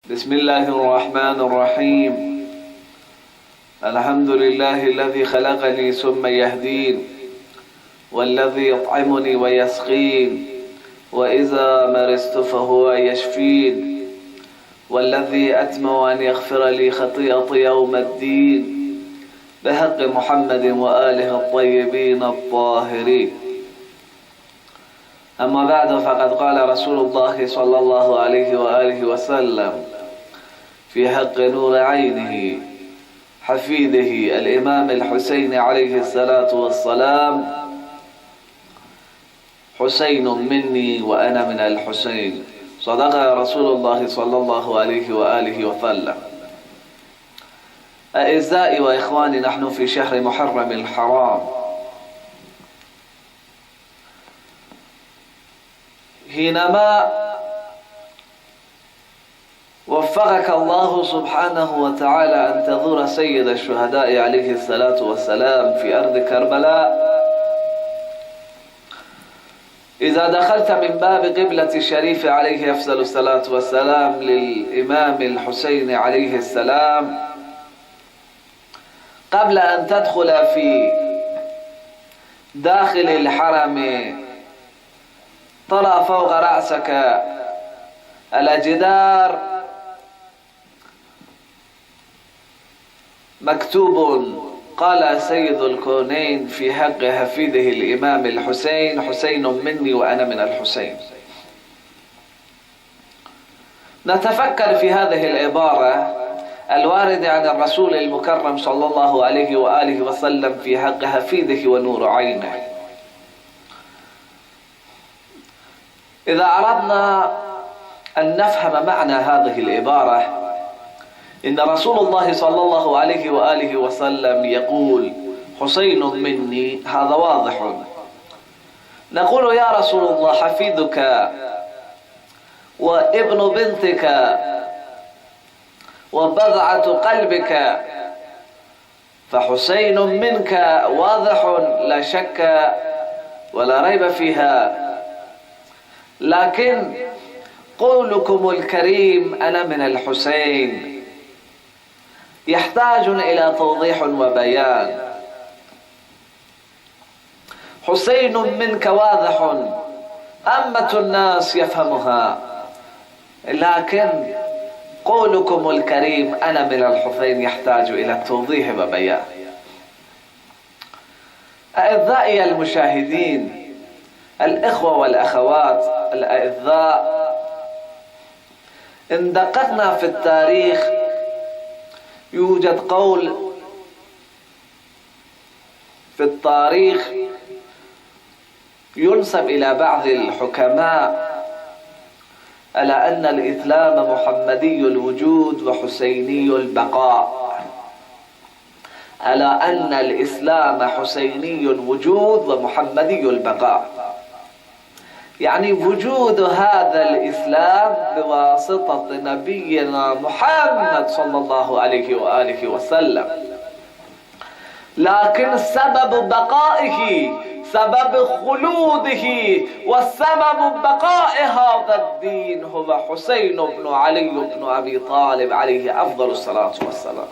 بسم الله الرحمن الرحيم. الحمد لله الذي خلقني ثم يهدين، والذي يطعمني ويسقين، وإذا مرضت فهو يشفين، والذي أتمع أن يغفر لي خطيئتي يوم الدين، بحق محمد وآله الطيبين الطاهرين. أما بعد، فقد قال رسول الله صلى الله عليه وآله وسلم في حق نور عينه حفيده الإمام الحسين عليه الصلاة والسلام: حسين مني وأنا من الحسين. صدق رسول الله صلى الله عليه وآله وسلم. أعزائي وإخواني، نحن في شهر محرم الحرام. حينما وفقك الله سبحانه وتعالى أن تزور سيد الشهداء عليه الصلاة والسلام في أرض كربلاء، إذا دخلت من باب قبلة الشريف عليه أفضل الصلاة والسلام للإمام الحسين عليه السلام، قبل أن تدخل في داخل الحرم ترى فوق رأسك على جدار مكتوب: قال سيد الكونين في حق حفيده الإمام الحسين: حسين مني وأنا من الحسين. نتفكر في هذه العبارة الواردة عن الرسول المكرم صلى الله عليه وآله وسلم في حق حفيده ونور عينه. إذا أردنا أن نفهم معنى هذه العبارة، إن رسول الله صلى الله عليه وآله وسلم يقول: حسين مني، هذا واضح. نقول: يا رسول الله، حفيدك وابن بنتك وبضعة قلبك، فحسين منك واضح لا شك ولا ريب فيها، لكن قولكم الكريم أنا من الحسين يحتاج إلى توضيح وبيان. حسين منك واضح، أمة الناس يفهمها، لكن قولكم الكريم أنا من الحسين يحتاج إلى توضيح وبيان. أعزائي المشاهدين، الإخوة والأخوات الأعزاء، إن دققنا في التاريخ يوجد قول في التاريخ ينسب إلى بعض الحكماء على أن الإسلام محمدي الوجود وحسيني البقاء، على أن الإسلام حسيني الوجود ومحمدي البقاء، يعني وجود هذا الإسلام بواسطة نبينا محمد صلى الله عليه وآله وسلم، لكن سبب بقائه، سبب خلوده، وسبب بقاء هذا الدين هو حسين بن علي بن أبي طالب عليه أفضل الصلاة والسلام.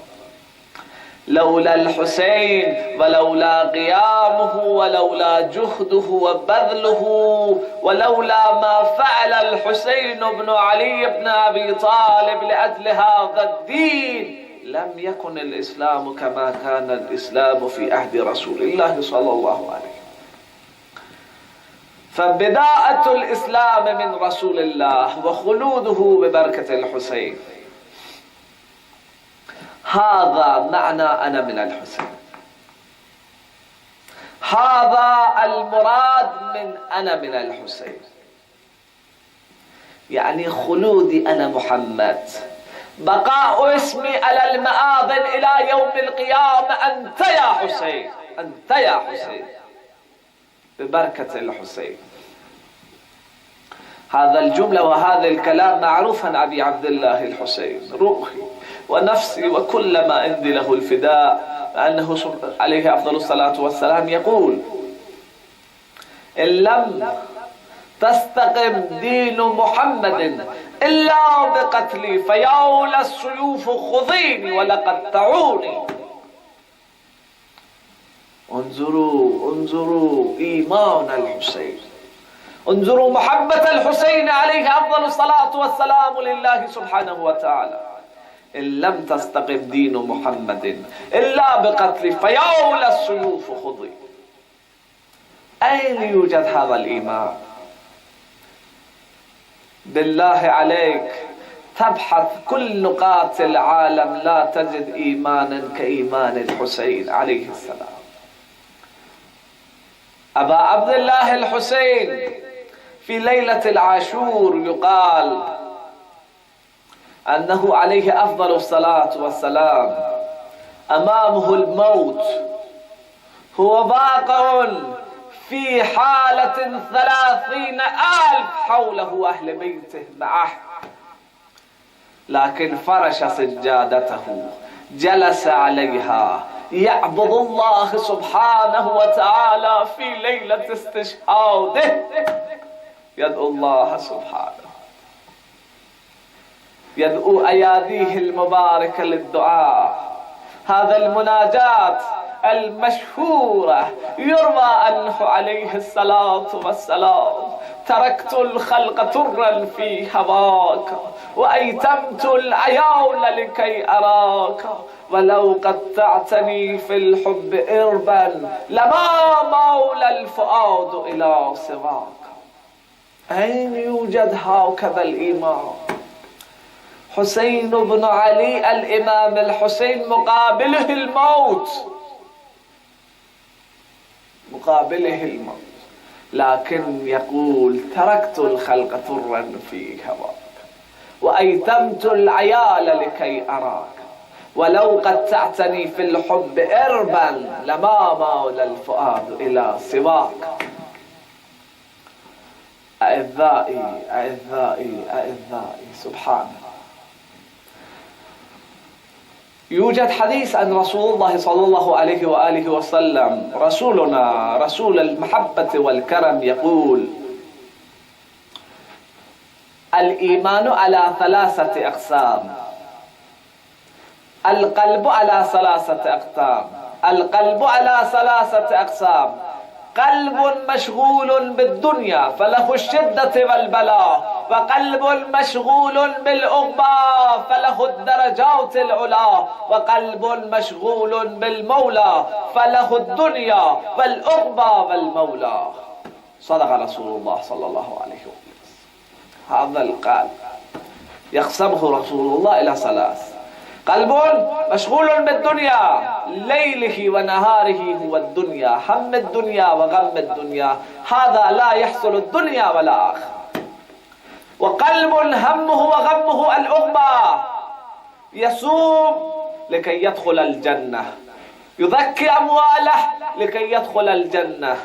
لولا الحسين ولولا قيامه ولولا جهده وبذله ولولا ما فعل الحسين بن علي بن أبي طالب لأجل هذا الدين لم يكن الإسلام كما كان الإسلام في عهد رسول الله صلى الله عليه وسلم. فبداية الإسلام من رسول الله وخلوده ببركة الحسين. هذا معنى أنا من الحسين، هذا المراد من أنا من الحسين، يعني خلودي أنا محمد، بقاء اسمي على المآذن إلى يوم القيامة. أنت يا حسين، أنت يا حسين، ببركة الحسين. هذا الجملة وهذا الكلام معروف عن أبي عبد الله الحسين: روحي ونفسي وكل ما عندي له الفداء. أنه عليه أفضل الصلاة والسلام يقول: إن لم تستقم دين محمد إلا بقتلي فيول السيوف خذيني ولقطعوني. انظروا إيمان الحسين، انظروا محبة الحسين عليه أفضل الصلاة والسلام لله سبحانه وتعالى. إن لم تستقم دين محمد إلا بقتل فيول السيوف خذي. أين يوجد هذا الإيمان؟ بالله عليك تبحث كل نقاط العالم لا تجد إيمانا كإيمان الحسين عليه السلام. أبا عبد الله الحسين في ليلة العاشور يقال أنه عليه أفضل الصلاة والسلام أمامه الموت، هو واقع في حالة 30,000 حوله أهل بيته معه، لكن فرش سجادته جلس عليها يعبد الله سبحانه وتعالى في ليلة استشهاده، يدعو الله سبحانه، يدعو أياديه المباركة للدعاء. هذا المناجاة المشهورة يروى أنه عليه الصلاة والسلام: تركت الخلق ترا في هواك وأيتمت العيون لكي أراك ولو قطعتني في الحب إربا لما مولى الفؤاد إلى سواك. أين يوجد هكذا الإيمان؟ حسين بن علي الإمام الحسين مقابله الموت، مقابله الموت، لكن يقول: تركت الخلق ترا في هواك وأيتمت العيال لكي أراك ولو قطعتني في الحب إربا لما مال الفؤاد إلى سواك. أعزائي أعزائي أعزائي، سبحان الله. يوجد حديث عن رسول الله صلى الله عليه وآله وسلم، رسولنا رسول المحبة والكرم، يقول: الإيمان على 3 أقسام، القلب على 3 أقسام، القلب على 3 أقسام: قلب مشغول بالدنيا فله الشدة والبلاء، وقلب مشغول بالعقبى فله الدرجات العلى، وقلب مشغول بالمولى فله الدنيا والعقبى والمولى. صدق رسول الله صلى الله عليه وسلم. هذا القلب يقسمه رسول الله إلى 3: قلب مشغول بالدنيا، ليله ونهاره هو الدنيا، هم الدنيا وغم الدنيا، هذا لا يحصل الدنيا ولا آخر. وقلب همه وغمه العقبى، يصوم لكي يدخل الجنة، يزكي أمواله لكي يدخل الجنة،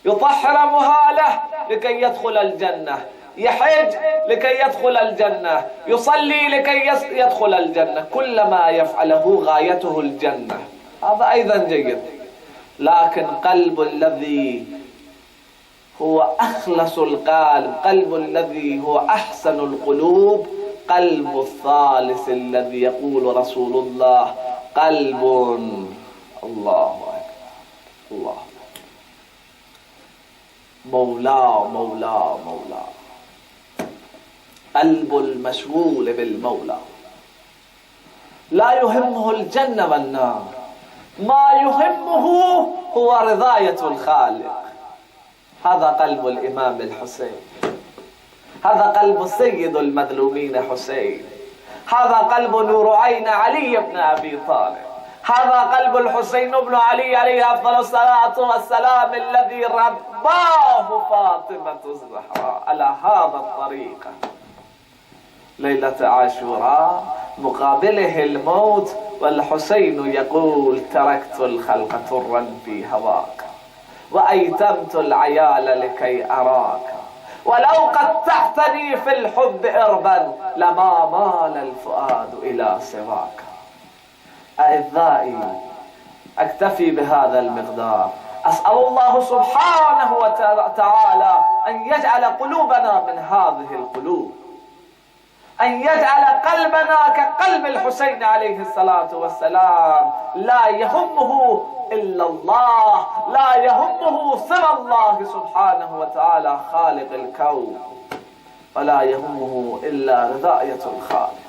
يطهر مهاله لكي يدخل الجنة، يحج لكي يدخل الجنة، يصلي لكي يدخل الجنة، كل ما يفعله غايته الجنة، هذا أيضا جيد. لكن قلب الذي هو أخلص القلب، قلب الذي هو أحسن القلوب، قلب الثالث الذي يقول رسول الله: قلب الله أكبر الله مولاه مولاه مولاه، قلب المشغول بالمولى، لا يهمه الجنة والنار، ما يهمه هو رضاية الخالق. هذا قلب الإمام الحسين، هذا قلب سيد المظلومين حسين، هذا قلب نور عين علي بن أبي طالب، هذا قلب الحسين بن علي عليه أفضل الصلاة والسلام الذي رباه فاطمة الزهراء على هذا الطريقة. ليلة عاشوراء مقابله الموت والحسين يقول: تركت الخلق ترا في هواك وأيتمت العيال لكي أراك ولو قطعتني في الحب إربا لما مال الفؤاد إلى سواك. أعزائي، أكتفي بهذا المقدار. أسأل الله سبحانه وتعالى أن يجعل قلوبنا من هذه القلوب، أن يجعل قلبنا كقلب الحسين عليه الصلاة والسلام، لا يهمه إلا الله، لا يهمه سوى الله سبحانه وتعالى خالق الكون، ولا يهمه إلا رضاية الخالق.